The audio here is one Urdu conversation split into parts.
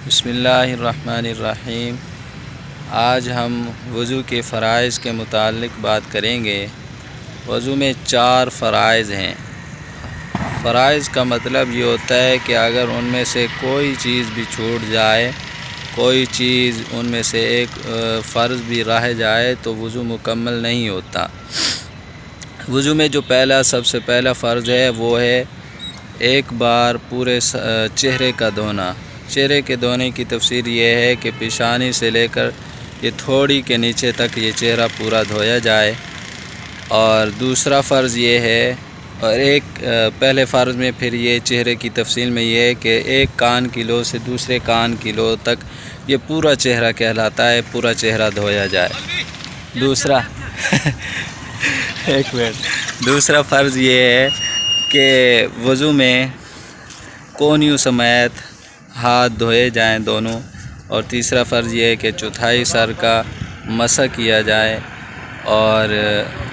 بسم اللہ الرحمن الرحیم۔ آج ہم وضو کے فرائض کے متعلق بات کریں گے۔ وضو میں 4 فرائض ہیں۔ فرائض کا مطلب یہ ہوتا ہے کہ اگر ان میں سے کوئی چیز بھی چھوٹ جائے، کوئی چیز ان میں سے ایک فرض بھی رہ جائے تو وضو مکمل نہیں ہوتا۔ وضو میں جو سب سے پہلا فرض ہے وہ ہے ایک بار پورے چہرے کا دھونا۔ چہرے کے دھونے کی تفسیر یہ ہے کہ پیشانی سے لے کر یہ تھوڑی کے نیچے تک یہ چہرہ پورا دھویا جائے۔ اور دوسرا فرض یہ ہے، اور پہلے فرض میں پھر یہ چہرے کی تفصیل میں یہ ہے کہ ایک کان کی لو سے دوسرے کان کی لو تک یہ پورا چہرہ کہلاتا ہے، پورا چہرہ دھویا جائے۔ دوسرا فرض یہ ہے کہ وضو میں کونیوں سمیت ہاتھ دھوئے جائیں دونوں۔ اور تیسرا فرض یہ ہے کہ چوتھائی سر کا مسح کیا جائے، اور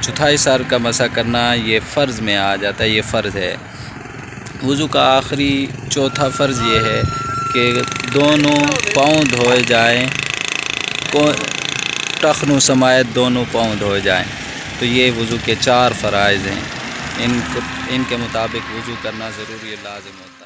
چوتھائی سر کا مسح کرنا یہ فرض میں آ جاتا ہے، یہ فرض ہے۔ وضو کا آخری چوتھا فرض یہ ہے کہ دونوں پاؤں دھوئے جائیں، ٹخنوں سمیت دونوں پاؤں دھوئے جائیں۔ تو یہ وضو کے 4 فرائض ہیں۔ ان کے مطابق وضو کرنا ضروری لازم ہوتا ہے۔